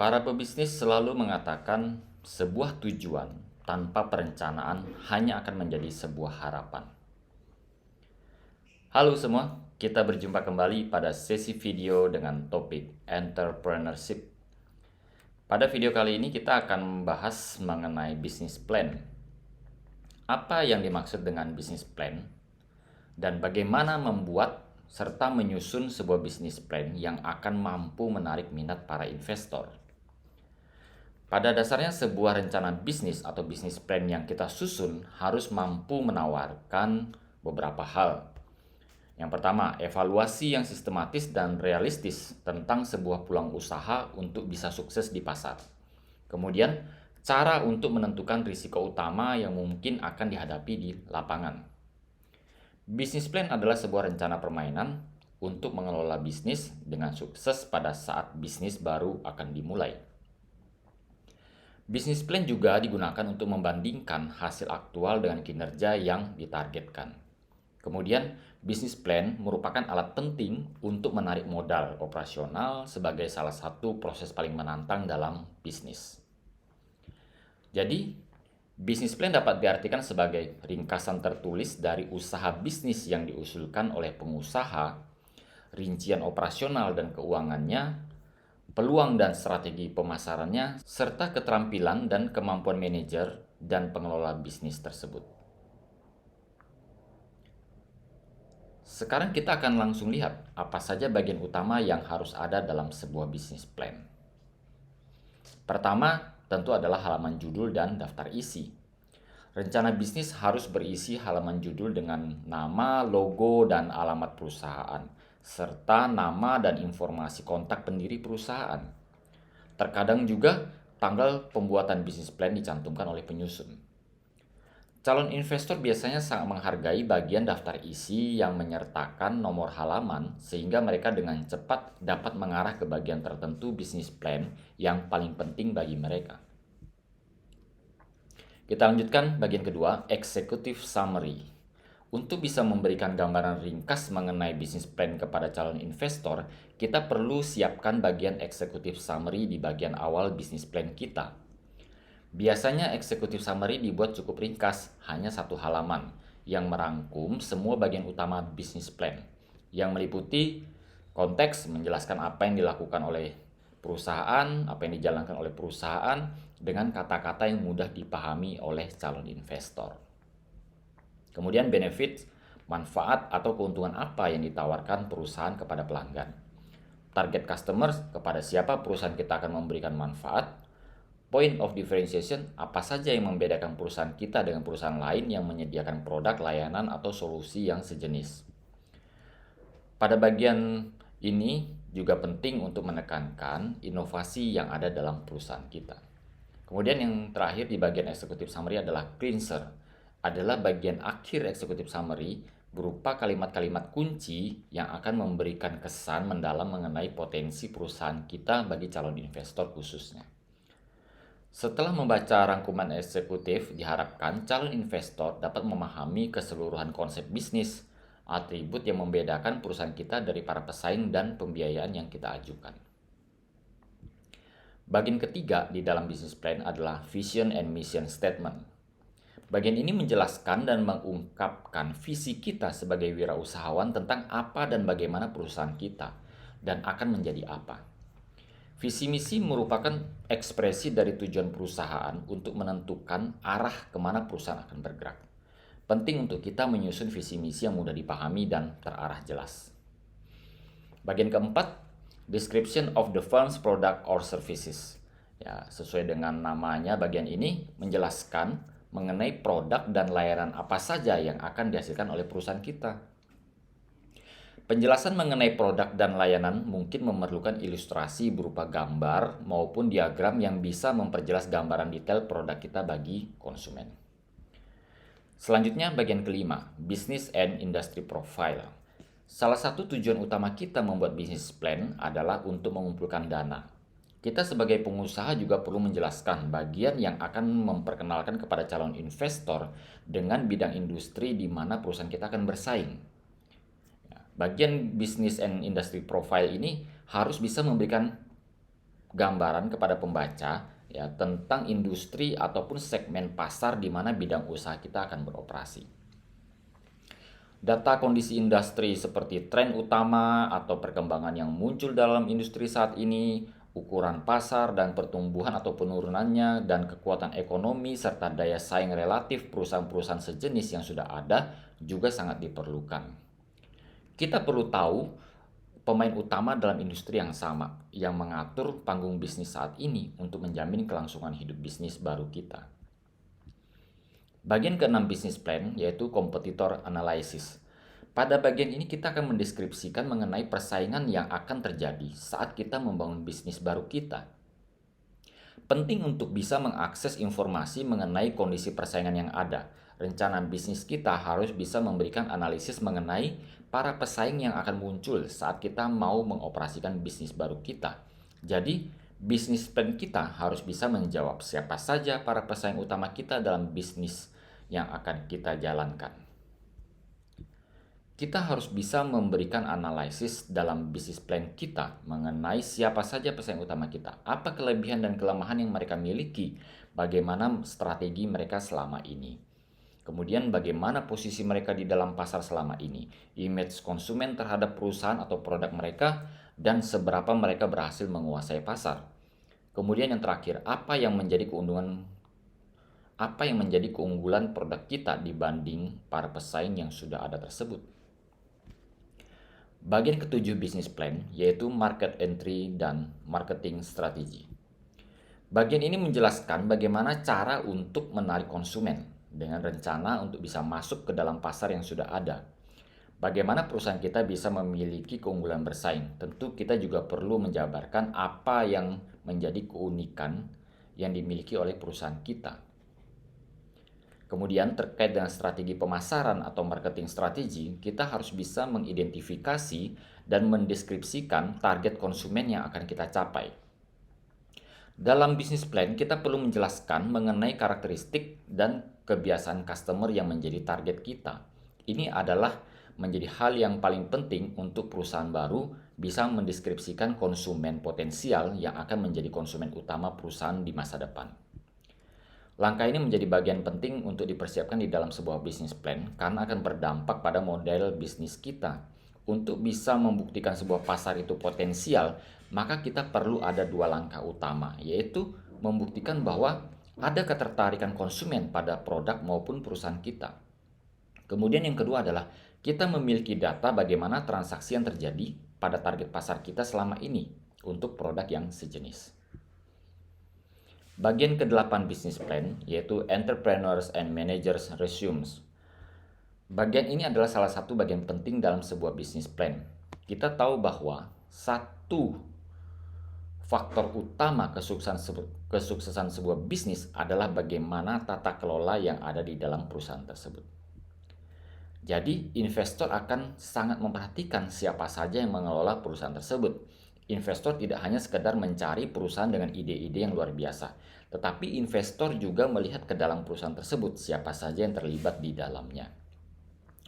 Para pebisnis selalu mengatakan sebuah tujuan tanpa perencanaan hanya akan menjadi sebuah harapan. Halo semua, kita berjumpa kembali pada sesi video dengan topik entrepreneurship. Pada video kali ini kita akan membahas mengenai business plan. Apa yang dimaksud dengan business plan? Dan bagaimana membuat serta menyusun sebuah business plan yang akan mampu menarik minat para investor. Pada dasarnya sebuah rencana bisnis atau bisnis plan yang kita susun harus mampu menawarkan beberapa hal. Yang pertama, evaluasi yang sistematis dan realistis tentang sebuah peluang usaha untuk bisa sukses di pasar. Kemudian, cara untuk menentukan risiko utama yang mungkin akan dihadapi di lapangan. Bisnis plan adalah sebuah rencana permainan untuk mengelola bisnis dengan sukses pada saat bisnis baru akan dimulai. Bisnis plan juga digunakan untuk membandingkan hasil aktual dengan kinerja yang ditargetkan. Kemudian, bisnis plan merupakan alat penting untuk menarik modal operasional sebagai salah satu proses paling menantang dalam bisnis. Jadi, bisnis plan dapat diartikan sebagai ringkasan tertulis dari usaha bisnis yang diusulkan oleh pengusaha, rincian operasional dan keuangannya, peluang dan strategi pemasarannya, serta keterampilan dan kemampuan manajer dan pengelola bisnis tersebut. Sekarang kita akan langsung lihat apa saja bagian utama yang harus ada dalam sebuah bisnis plan. Pertama, tentu adalah halaman judul dan daftar isi. Rencana bisnis harus berisi halaman judul dengan nama, logo, dan alamat perusahaan, serta nama dan informasi kontak pendiri perusahaan. Terkadang juga tanggal pembuatan bisnis plan dicantumkan oleh penyusun. Calon investor biasanya sangat menghargai bagian daftar isi yang menyertakan nomor halaman sehingga mereka dengan cepat dapat mengarah ke bagian tertentu bisnis plan yang paling penting bagi mereka. Kita lanjutkan bagian kedua, executive summary. Untuk bisa memberikan gambaran ringkas mengenai bisnis plan kepada calon investor, kita perlu siapkan bagian executive summary di bagian awal bisnis plan kita. Biasanya executive summary dibuat cukup ringkas, hanya satu halaman, yang merangkum semua bagian utama bisnis plan, yang meliputi konteks menjelaskan apa yang dilakukan oleh perusahaan, apa yang dijalankan oleh perusahaan, dengan kata-kata yang mudah dipahami oleh calon investor. Kemudian benefit, manfaat atau keuntungan apa yang ditawarkan perusahaan kepada pelanggan. Target customers, kepada siapa perusahaan kita akan memberikan manfaat. Point of differentiation, apa saja yang membedakan perusahaan kita dengan perusahaan lain yang menyediakan produk, layanan, atau solusi yang sejenis. Pada bagian ini juga penting untuk menekankan inovasi yang ada dalam perusahaan kita. Kemudian yang terakhir di bagian executive summary adalah clincher. Adalah bagian akhir executive summary berupa kalimat-kalimat kunci yang akan memberikan kesan mendalam mengenai potensi perusahaan kita bagi calon investor khususnya. Setelah membaca rangkuman eksekutif, diharapkan calon investor dapat memahami keseluruhan konsep bisnis, atribut yang membedakan perusahaan kita dari para pesaing dan pembiayaan yang kita ajukan. Bagian ketiga di dalam business plan adalah vision and mission statement. Bagian ini menjelaskan dan mengungkapkan visi kita sebagai wirausahawan tentang apa dan bagaimana perusahaan kita dan akan menjadi apa. Visi misi merupakan ekspresi dari tujuan perusahaan untuk menentukan arah kemana perusahaan akan bergerak. Penting untuk kita menyusun visi misi yang mudah dipahami dan terarah jelas. Bagian keempat, description of the firm's product or services. Ya, sesuai dengan namanya, bagian ini menjelaskan mengenai produk dan layanan apa saja yang akan dihasilkan oleh perusahaan kita. Penjelasan mengenai produk dan layanan mungkin memerlukan ilustrasi berupa gambar maupun diagram yang bisa memperjelas gambaran detail produk kita bagi konsumen. Selanjutnya bagian kelima, business and industry profile. Salah satu tujuan utama kita membuat business plan adalah untuk mengumpulkan dana. Kita sebagai pengusaha juga perlu menjelaskan bagian yang akan memperkenalkan kepada calon investor dengan bidang industri di mana perusahaan kita akan bersaing. Bagian business and industry profile ini harus bisa memberikan gambaran kepada pembaca ya tentang industri ataupun segmen pasar di mana bidang usaha kita akan beroperasi. Data kondisi industri seperti tren utama atau perkembangan yang muncul dalam industri saat ini, ukuran pasar dan pertumbuhan atau penurunannya, dan kekuatan ekonomi serta daya saing relatif perusahaan-perusahaan sejenis yang sudah ada juga sangat diperlukan. Kita perlu tahu pemain utama dalam industri yang sama, yang mengatur panggung bisnis saat ini untuk menjamin kelangsungan hidup bisnis baru kita. Bagian ke-6 bisnis plan yaitu competitor analysis. Pada bagian ini kita akan mendeskripsikan mengenai persaingan yang akan terjadi saat kita membangun bisnis baru kita. Penting untuk bisa mengakses informasi mengenai kondisi persaingan yang ada. Rencana bisnis kita harus bisa memberikan analisis mengenai para pesaing yang akan muncul saat kita mau mengoperasikan bisnis baru kita. Jadi, bisnis plan kita harus bisa menjawab siapa saja para pesaing utama kita dalam bisnis yang akan kita jalankan. Kita harus bisa memberikan analisis dalam bisnis plan kita mengenai siapa saja pesaing utama kita, apa kelebihan dan kelemahan yang mereka miliki, bagaimana strategi mereka selama ini. Kemudian bagaimana posisi mereka di dalam pasar selama ini, image konsumen terhadap perusahaan atau produk mereka, dan seberapa mereka berhasil menguasai pasar. Kemudian yang terakhir, apa yang menjadi keunggulan produk kita dibanding para pesaing yang sudah ada tersebut. Bagian ke-7 bisnis plan yaitu market entry dan marketing strategy. Bagian ini menjelaskan bagaimana cara untuk menarik konsumen dengan rencana untuk bisa masuk ke dalam pasar yang sudah ada. Bagaimana perusahaan kita bisa memiliki keunggulan bersaing. Tentu kita juga perlu menjabarkan apa yang menjadi keunikan yang dimiliki oleh perusahaan kita. Kemudian terkait dengan strategi pemasaran atau marketing strategi, kita harus bisa mengidentifikasi dan mendeskripsikan target konsumen yang akan kita capai. Dalam bisnis plan, kita perlu menjelaskan mengenai karakteristik dan kebiasaan customer yang menjadi target kita. Ini adalah menjadi hal yang paling penting untuk perusahaan baru bisa mendeskripsikan konsumen potensial yang akan menjadi konsumen utama perusahaan di masa depan. Langkah ini menjadi bagian penting untuk dipersiapkan di dalam sebuah bisnis plan karena akan berdampak pada model bisnis kita. Untuk bisa membuktikan sebuah pasar itu potensial, maka kita perlu ada 2 langkah utama, yaitu membuktikan bahwa ada ketertarikan konsumen pada produk maupun perusahaan kita. Kemudian yang kedua adalah kita memiliki data bagaimana transaksi yang terjadi pada target pasar kita selama ini untuk produk yang sejenis. Bagian ke-8 bisnis plan yaitu Entrepreneurs and Managers Resumes. Bagian ini adalah salah satu bagian penting dalam sebuah bisnis plan. Kita tahu bahwa satu faktor utama kesuksesan sebuah bisnis adalah bagaimana tata kelola yang ada di dalam perusahaan tersebut. Jadi, investor akan sangat memperhatikan siapa saja yang mengelola perusahaan tersebut. Investor tidak hanya sekedar mencari perusahaan dengan ide-ide yang luar biasa, tetapi investor juga melihat ke dalam perusahaan tersebut siapa saja yang terlibat di dalamnya.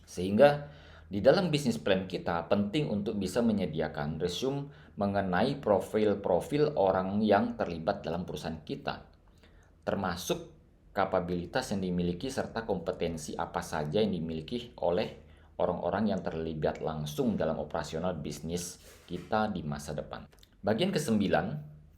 Sehingga di dalam bisnis plan kita penting untuk bisa menyediakan resume mengenai profil-profil orang yang terlibat dalam perusahaan kita, termasuk kapabilitas yang dimiliki serta kompetensi apa saja yang dimiliki oleh orang-orang yang terlibat langsung dalam operasional bisnis kita di masa depan. Bagian ke-9,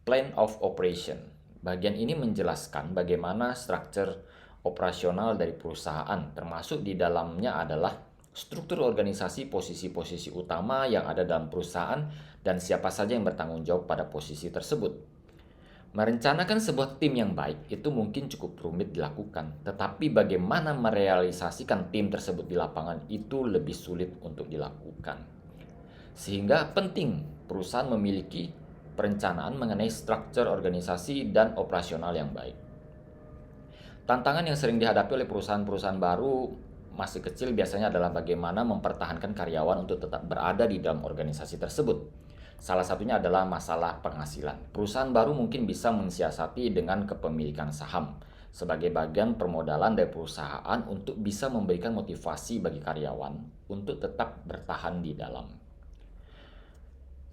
Plan of Operation. Bagian ini menjelaskan bagaimana struktur operasional dari perusahaan, termasuk di dalamnya adalah struktur organisasi posisi-posisi utama yang ada dalam perusahaan dan siapa saja yang bertanggung jawab pada posisi tersebut. Merencanakan sebuah tim yang baik itu mungkin cukup rumit dilakukan, tetapi bagaimana merealisasikan tim tersebut di lapangan itu lebih sulit untuk dilakukan. Sehingga penting perusahaan memiliki perencanaan mengenai struktur organisasi dan operasional yang baik. Tantangan yang sering dihadapi oleh perusahaan-perusahaan baru masih kecil biasanya adalah bagaimana mempertahankan karyawan untuk tetap berada di dalam organisasi tersebut. Salah satunya adalah masalah penghasilan. Perusahaan baru mungkin bisa mensiasati dengan kepemilikan saham sebagai bagian permodalan dari perusahaan untuk bisa memberikan motivasi bagi karyawan untuk tetap bertahan di dalam.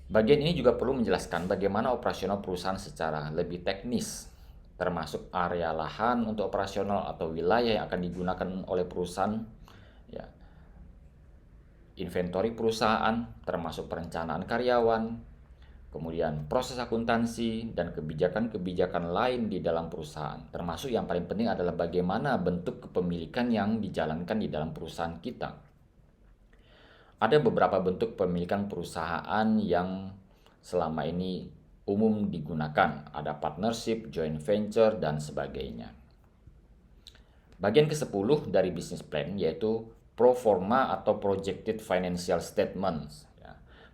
Bagian ini juga perlu menjelaskan bagaimana operasional perusahaan secara lebih teknis, termasuk area lahan untuk operasional atau wilayah yang akan digunakan oleh perusahaan, ya, inventory perusahaan, termasuk perencanaan karyawan, kemudian proses akuntansi dan kebijakan-kebijakan lain di dalam perusahaan. Termasuk yang paling penting adalah bagaimana bentuk kepemilikan yang dijalankan di dalam perusahaan kita. Ada beberapa bentuk pemilikan perusahaan yang selama ini umum digunakan. Ada partnership, joint venture, dan sebagainya. Bagian ke-10 dari business plan yaitu pro forma atau projected financial statements.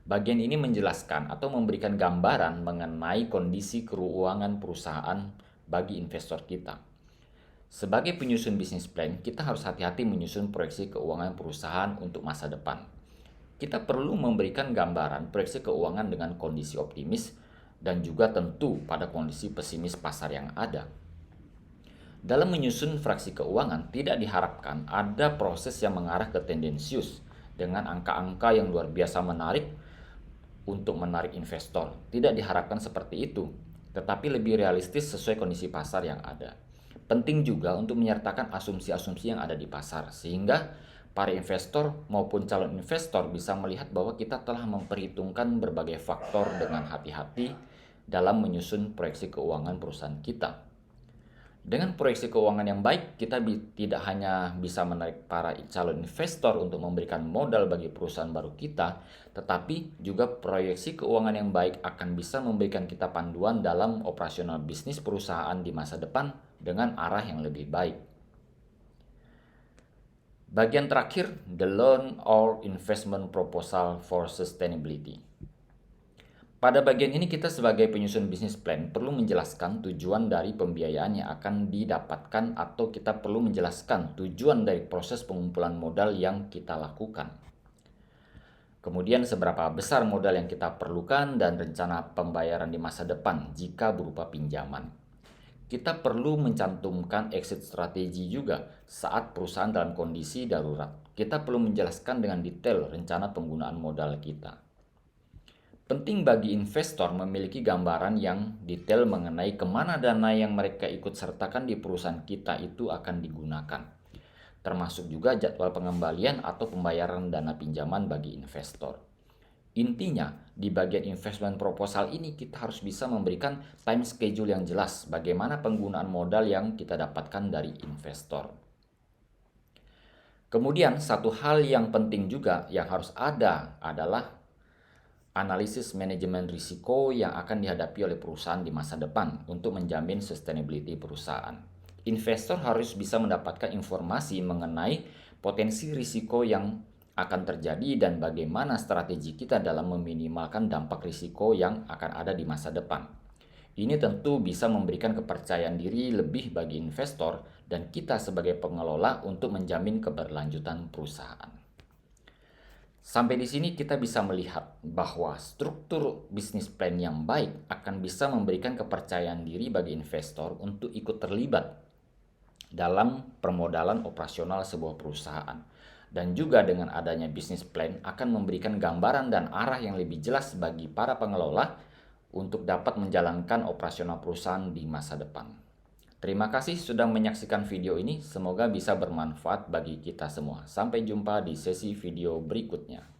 Bagian ini menjelaskan atau memberikan gambaran mengenai kondisi keuangan perusahaan bagi investor kita. Sebagai penyusun bisnis plan, kita harus hati-hati menyusun proyeksi keuangan perusahaan untuk masa depan. Kita perlu memberikan gambaran proyeksi keuangan dengan kondisi optimis dan juga tentu pada kondisi pesimis pasar yang ada. Dalam menyusun fraksi keuangan, tidak diharapkan ada proses yang mengarah ke tendensius dengan angka-angka yang luar biasa menarik untuk menarik investor. Tidak diharapkan seperti itu, tetapi lebih realistis sesuai kondisi pasar yang ada. Penting juga untuk menyertakan asumsi-asumsi yang ada di pasar, sehingga para investor maupun calon investor bisa melihat bahwa kita telah memperhitungkan berbagai faktor dengan hati-hati dalam menyusun proyeksi keuangan perusahaan kita. Dengan proyeksi keuangan yang baik, kita tidak hanya bisa menarik para calon investor untuk memberikan modal bagi perusahaan baru kita, tetapi juga proyeksi keuangan yang baik akan bisa memberikan kita panduan dalam operasional bisnis perusahaan di masa depan dengan arah yang lebih baik. Bagian terakhir, the loan or investment proposal for sustainability. Pada bagian ini kita sebagai penyusun bisnis plan perlu menjelaskan tujuan dari pembiayaan yang akan didapatkan atau kita perlu menjelaskan tujuan dari proses pengumpulan modal yang kita lakukan. Kemudian seberapa besar modal yang kita perlukan dan rencana pembayaran di masa depan jika berupa pinjaman. Kita perlu mencantumkan exit strategi juga saat perusahaan dalam kondisi darurat. Kita perlu menjelaskan dengan detail rencana penggunaan modal kita. Penting bagi investor memiliki gambaran yang detail mengenai kemana dana yang mereka ikut sertakan di perusahaan kita itu akan digunakan. Termasuk juga jadwal pengembalian atau pembayaran dana pinjaman bagi investor. Intinya, di bagian investment proposal ini kita harus bisa memberikan time schedule yang jelas bagaimana penggunaan modal yang kita dapatkan dari investor. Kemudian, satu hal yang penting juga yang harus ada adalah analisis manajemen risiko yang akan dihadapi oleh perusahaan di masa depan untuk menjamin sustainability perusahaan. Investor harus bisa mendapatkan informasi mengenai potensi risiko yang akan terjadi dan bagaimana strategi kita dalam meminimalkan dampak risiko yang akan ada di masa depan. Ini tentu bisa memberikan kepercayaan diri lebih bagi investor dan kita sebagai pengelola untuk menjamin keberlanjutan perusahaan. Sampai di sini kita bisa melihat bahwa struktur bisnis plan yang baik akan bisa memberikan kepercayaan diri bagi investor untuk ikut terlibat dalam permodalan operasional sebuah perusahaan. Dan juga dengan adanya bisnis plan akan memberikan gambaran dan arah yang lebih jelas bagi para pengelola untuk dapat menjalankan operasional perusahaan di masa depan. Terima kasih sudah menyaksikan video ini, semoga bisa bermanfaat bagi kita semua. Sampai jumpa di sesi video berikutnya.